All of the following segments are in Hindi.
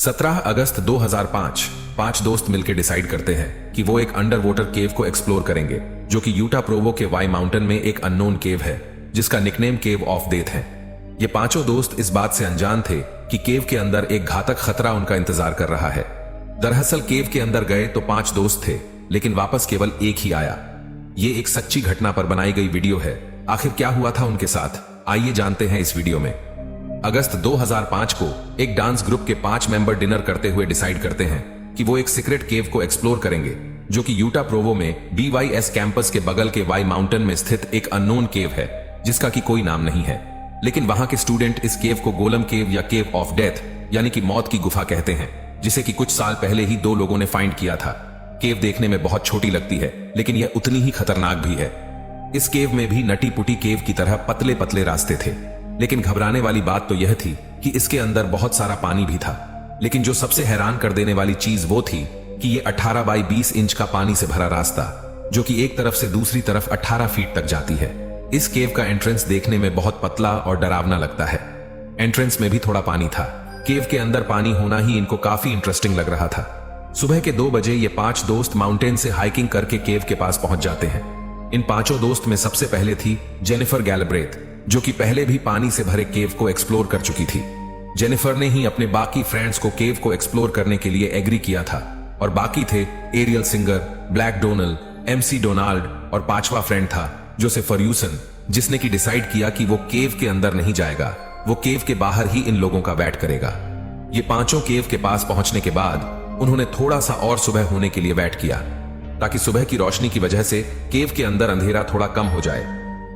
17 अगस्त 2005 पांच दोस्त मिलकर डिसाइड करते हैं कि वो एक अंडर वाटर केव को एक्सप्लोर करेंगे, जो कि यूटा प्रोवो के वाई माउंटेन में एक अननोन केव है, जिसका निकनेम केव ऑफ डेथ है। ये पांचों दोस्त इस बात से अनजान थे कि केव के अंदर एक घातक खतरा उनका इंतजार कर रहा है। दरअसल केव के अंदर गए तो 5 दोस्त थे, लेकिन वापस केवल एक ही आया। ये एक सच्ची घटना पर बनाई गई वीडियो है। आखिर क्या हुआ था उनके साथ, आइए जानते हैं इस वीडियो में। अगस्त 2005 को एक डांस ग्रुप के 5 मेंबर डिनर करते हुए डिसाइड करते हैं कि वो एक सीक्रेट केव को एक्सप्लोर करेंगे, जो कि यूटा प्रोवो में BYS कैंपस के बगल के वाई माउंटेन में स्थित एक अननोन केव है, जिसका कि कोई नाम नहीं है। लेकिन वहां के स्टूडेंट इस केव को गोलम केव या केव ऑफ डेथ यानी कि मौत की गुफा कहते हैं, जिसे कि कुछ साल पहले ही 2 लोगों ने फाइंड किया था। केव देखने में बहुत छोटी लगती है, लेकिन यह उतनी ही खतरनाक भी है। इस केव में भी नटी पुटी केव की तरह पतले पतले रास्ते थे, लेकिन घबराने वाली बात तो यह थी कि इसके अंदर बहुत सारा पानी भी था। लेकिन जो सबसे हैरान कर देने वाली चीज वो थी कि ये 18 बाई 20 इंच का पानी से भरा रास्ता, जो कि एक तरफ से दूसरी तरफ 18 फीट तक जाती है। इस केव का एंट्रेंस देखने में बहुत पतला और डरावना लगता है। एंट्रेंस में भी थोड़ा पानी था। केव के अंदर पानी होना ही इनको काफी इंटरेस्टिंग लग रहा था। सुबह के 2 बजे ये 5 दोस्त माउंटेन से हाइकिंग करके केव के पास पहुंच जाते हैं। इन 5 दोस्त में सबसे पहले थी जेनिफर गैलब्रेथ, जो कि पहले भी पानी से भरे केव को एक्सप्लोर कर चुकी थी। जेनिफर ने ही अपने बाकी फ्रेंड्स को केव को एक्सप्लोर करने के लिए एग्री किया था, और बाकी थे Ariel singer, black Donal, MC Donald और 5वां फ्रेंड था जोसेफ फर्यूसन, जिसने की डिसाइड किया कि वो केव के अंदर नहीं जाएगा, वो केव के बाहर ही इन लोगों का वेट करेगा। ये पांचों केव के पास पहुंचने के बाद उन्होंने थोड़ा सा और सुबह होने के लिए वेट किया, ताकि सुबह की रोशनी की वजह से केव के अंदर अंधेरा थोड़ा कम हो जाए।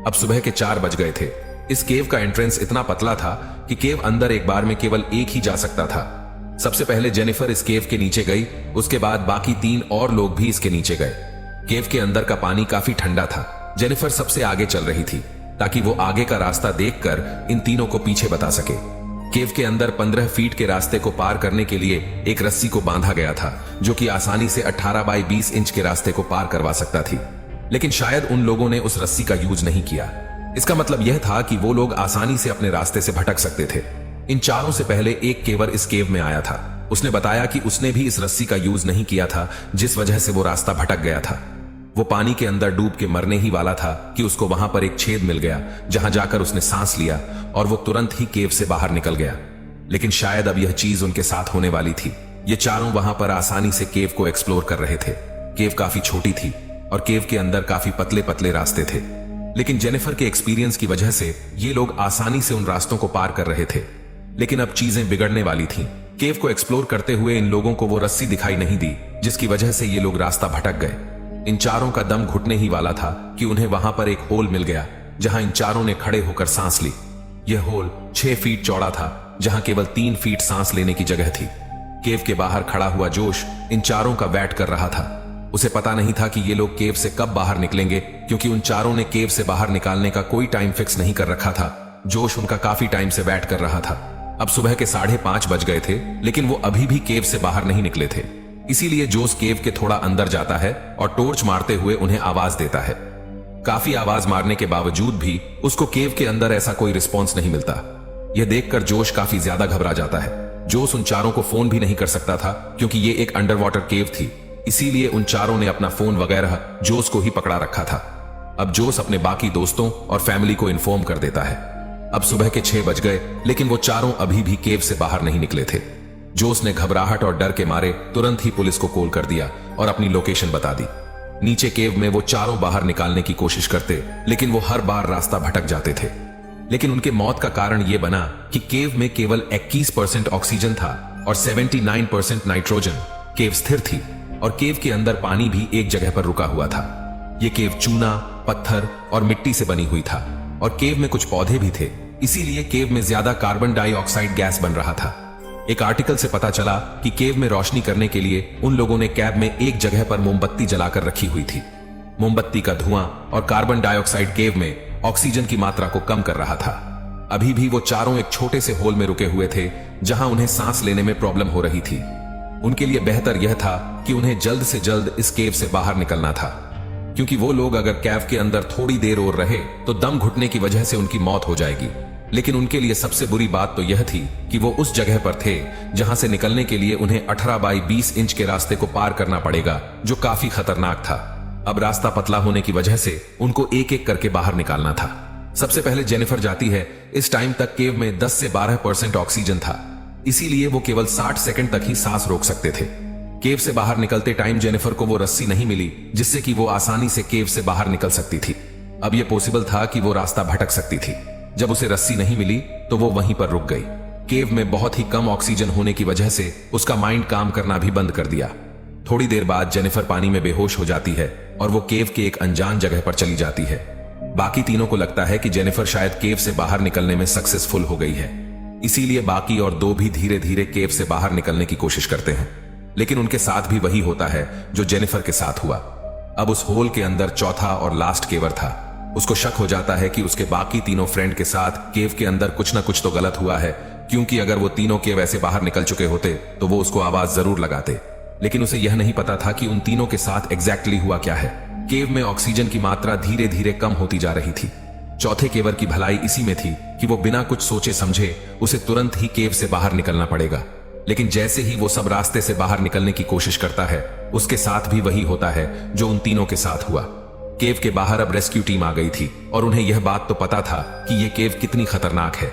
अब सुबह के 4 बज गए थे। इस केव का एंट्रेंस इतना पतला था कि केव अंदर एक बार में केवल एक ही जा सकता था। सबसे पहले जेनिफर इस केव के नीचे गई, उसके बाद बाकी 3 और लोग भी इसके नीचे गए। केव के अंदर का पानी काफी ठंडा था। जेनिफर सबसे आगे चल रही थी, ताकि वो आगे का रास्ता देखकर इन तीनों को पीछे बता सके। केव के अंदर 15 फीट के रास्ते को पार करने के लिए एक रस्सी को बांधा गया था, जो कि आसानी से 18 बाई 20 इंच के रास्ते को पार करवा सकता थी। लेकिन शायद उन लोगों ने उस रस्सी का यूज नहीं किया। इसका मतलब यह था कि वो लोग आसानी से अपने रास्ते से भटक सकते थे। इन चारों से पहले एक केवर इस केव में आया था। उसने बताया कि उसने भी इस रस्सी का यूज नहीं किया था, जिस वजह से वो रास्ता भटक गया था। वो पानी के अंदर डूब के मरने ही वाला था कि उसको वहां पर एक छेद मिल गया, जहां जाकर उसने सांस लिया और वो तुरंत ही केव से बाहर निकल गया। लेकिन शायद अब यह चीज उनके साथ होने वाली थी। ये चारों वहां पर आसानी से केव को एक्सप्लोर कर रहे थे। केव काफी छोटी थी और केव के अंदर काफी पतले पतले रास्ते थे, लेकिन जेनिफर के एक्सपीरियंस की वजह से ये लोग आसानी से उन रास्तों को पार कर रहे थे। लेकिन अब चीजें बिगड़ने वाली थीं। केव को एक्सप्लोर करते हुए इन लोगों को वो रस्सी दिखाई नहीं दी, जिसकी वजह से ये लोग रास्ता भटक गए। इन चारों का दम घुटने ही वाला था कि उन्हें वहां पर एक होल मिल गया, जहां इन चारों ने खड़े होकर सांस ली। यह होल 6 फीट चौड़ा था, जहां केवल 3 फीट सांस लेने की जगह थी। केव के बाहर खड़ा हुआ जोश इन चारों का वेट कर रहा था। उसे पता नहीं था कि ये लोग केव से कब बाहर निकलेंगे, क्योंकि उन चारों ने केव से बाहर निकालने का कोई टाइम फिक्स नहीं कर रखा था। जोश उनका काफी टाइम से वेट कर रहा था। अब सुबह के 5:30 बज गए थे, लेकिन वो अभी भी केव से बाहर नहीं निकले थे। इसीलिए जोश केव के थोड़ा अंदर जाता है और टॉर्च मारते हुए उन्हें आवाज देता है। काफी आवाज मारने के बावजूद भी उसको केव के अंदर ऐसा कोई रिस्पॉन्स नहीं मिलता। यह देखकर जोश काफी ज्यादा घबरा जाता है। जोश उन चारों को फोन भी नहीं कर सकता था, क्योंकि ये एक अंडर वाटर केव थी। इसीलिए उन चारों ने अपना फोन वगैरह जोश को ही पकड़ा रखा था। अब जोश अपने बाकी दोस्तों और फैमिली को इन्फॉर्म कर देता है। अब सुबह के 6 बज गए, लेकिन वो चारों अभी भी केव से बाहर नहीं निकले थे। जोश ने घबराहट और डर के मारे तुरंत ही पुलिस को कॉल कर दिया और अपनी लोकेशन बता दी। नीचे केव में वो चारों बाहर निकालने की कोशिश करते, लेकिन वो हर बार रास्ता भटक जाते थे। लेकिन उनके मौत का कारण यह बना कि केव में केवल 21% ऑक्सीजन था और 79% नाइट्रोजन। केव स्थिर थी और केव के अंदर पानी भी एक जगह पर रुका हुआ था। ये केव चूना, पत्थर और मिट्टी से बनी हुई था, और केव में कुछ पौधे भी थे। इसीलिए केव में ज्यादा कार्बन डाइऑक्साइड गैस बन रहा था। एक आर्टिकल से पता चला कि केव में रोशनी करने के लिए उन लोगों ने कैब में एक जगह पर मोमबत्ती जलाकर रखी हुई थी। मोमबत्ती का धुआं और कार्बन डाइऑक्साइड केव में ऑक्सीजन की मात्रा को कम कर रहा था। अभी भी वो चारों एक छोटे से होल में रुके हुए थे, जहां उन्हें सांस लेने में प्रॉब्लम हो रही थी। उनके लिए बेहतर यह था कि उन्हें जल्द से जल्द इस केव से बाहर निकलना था, क्योंकि वो लोग अगर कैव के अंदर थोड़ी देर और रहे तो दम घुटने की वजह से उनकी मौत हो जाएगी। लेकिन उनके लिए सबसे बुरी बात तो यह थी कि वो उस जगह पर थे जहां से निकलने के लिए उन्हें 18 बाई 20 इंच के रास्ते को पार करना पड़ेगा, जो काफी खतरनाक था। अब रास्ता पतला होने की वजह से उनको एक एक करके बाहर निकालना था। सबसे पहले जेनिफर जाती है। इस टाइम तक केव में 10 से 12% ऑक्सीजन था, इसीलिए वो केवल 60 सेकंड तक ही सांस रोक सकते थे। केव से बाहर निकलते टाइम जेनिफर को वो रस्सी नहीं मिली जिससे कि वो आसानी से केव से बाहर निकल सकती थी। अब यह पॉसिबल था कि वो रास्ता भटक सकती थी। जब उसे रस्सी नहीं मिली तो वो वहीं पर रुक गई। केव में बहुत ही कम ऑक्सीजन होने की वजह से उसका माइंड काम करना भी बंद कर दिया। थोड़ी देर बाद जेनिफर पानी में बेहोश हो जाती है और वो केव के एक अनजान जगह पर चली जाती है। बाकी तीनों को लगता है कि जेनिफर शायद केव से बाहर निकलने में सक्सेसफुल हो गई है, इसीलिए बाकी और दो भी धीरे धीरे केव से बाहर निकलने की कोशिश करते हैं। लेकिन उनके साथ भी वही होता है जो जेनिफर के साथ हुआ। अब उस होल के अंदर चौथा और लास्ट केवर था। उसको शक हो जाता है कि उसके बाकी तीनों फ्रेंड के साथ केव के अंदर कुछ ना कुछ तो गलत हुआ है, क्योंकि अगर वो तीनों केव ऐसे बाहर निकल चुके होते तो वो उसको आवाज जरूर लगाते। लेकिन उसे यह नहीं पता था कि उन तीनों के साथ एग्जैक्टली हुआ क्या है। केव में ऑक्सीजन की मात्रा धीरे धीरे कम होती जा रही थी। चौथे केवर की भलाई इसी में थी कि वो बिना कुछ सोचे समझे उसे तुरंत ही केव से बाहर निकलना पड़ेगा। लेकिन जैसे ही वो सब रास्ते से बाहर निकलने की कोशिश करता है, उसके साथ भी वही होता है जो उन तीनों के साथ हुआ। केव के बाहर अब रेस्क्यू टीम आ गई थी और उन्हें यह बात तो पता था कि यह केव कितनी खतरनाक है,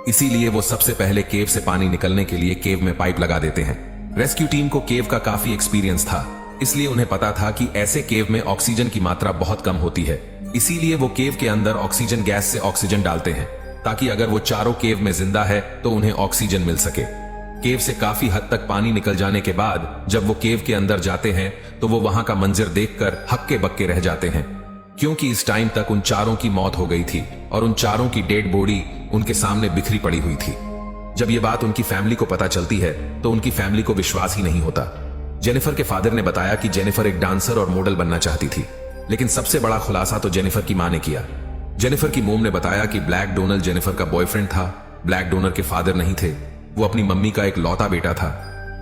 इसीलिए वो सबसे पहले केव से पानी निकलने के लिए केव में पाइप लगा देते हैं। रेस्क्यू टीम को केव का काफी एक्सपीरियंस था, इसलिए उन्हें पता था कि ऐसे केव में ऑक्सीजन की मात्रा बहुत कम होती है। इसीलिए वो केव के अंदर ऑक्सीजन गैस से ऑक्सीजन डालते हैं ताकि अगर वो चारों केव में जिंदा है तो उन्हें ऑक्सीजन मिल सके। केव से काफी हद तक पानी निकल जाने के बाद जब वो केव के अंदर जाते हैं तो वो वहां का मंजर देखकर हक्के बक्के रह जाते हैं, क्योंकि इस टाइम तक उन चारों की मौत हो गई थी और उन चारों की डेड बॉडी उनके सामने बिखरी पड़ी हुई थी। जब ये बात उनकी फैमिली को पता चलती है तो उनकी फैमिली को विश्वास ही नहीं होता। जेनिफर के फादर ने बताया कि जेनिफर एक डांसर और मॉडल बनना चाहती थी, लेकिन सबसे बड़ा खुलासा तो जेनिफर की मां ने किया। जेनिफर की मोम ने बताया कि ब्लैक डोनल्ड जेनिफर का बॉयफ्रेंड था। ब्लैक डोनल्ड के फादर नहीं थे, वो अपनी मम्मी का एक लौता बेटा था।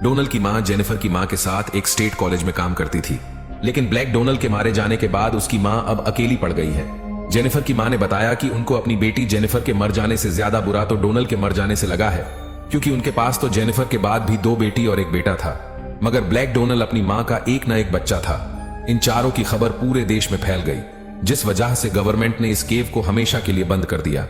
डोनल्ड की मां जेनिफर की मां के साथ एक स्टेट कॉलेज में काम करती थी, लेकिन ब्लैक डोनल्ड के मारे जाने के बाद उसकी मां अब अकेली पड़ गई है। जेनिफर की मां ने बताया कि उनको अपनी बेटी जेनिफर के मर जाने से ज्यादा बुरा तो डोनल्ड के मर जाने से लगा है, क्योंकि उनके पास तो जेनिफर के बाद भी 2 बेटी और एक बेटा था, मगर ब्लैक डोनल्ड अपनी मां का एक ना एक बच्चा था। इन चारों की खबर पूरे देश में फैल गई, जिस वजह से गवर्नमेंट ने इस केव को हमेशा के लिए बंद कर दिया।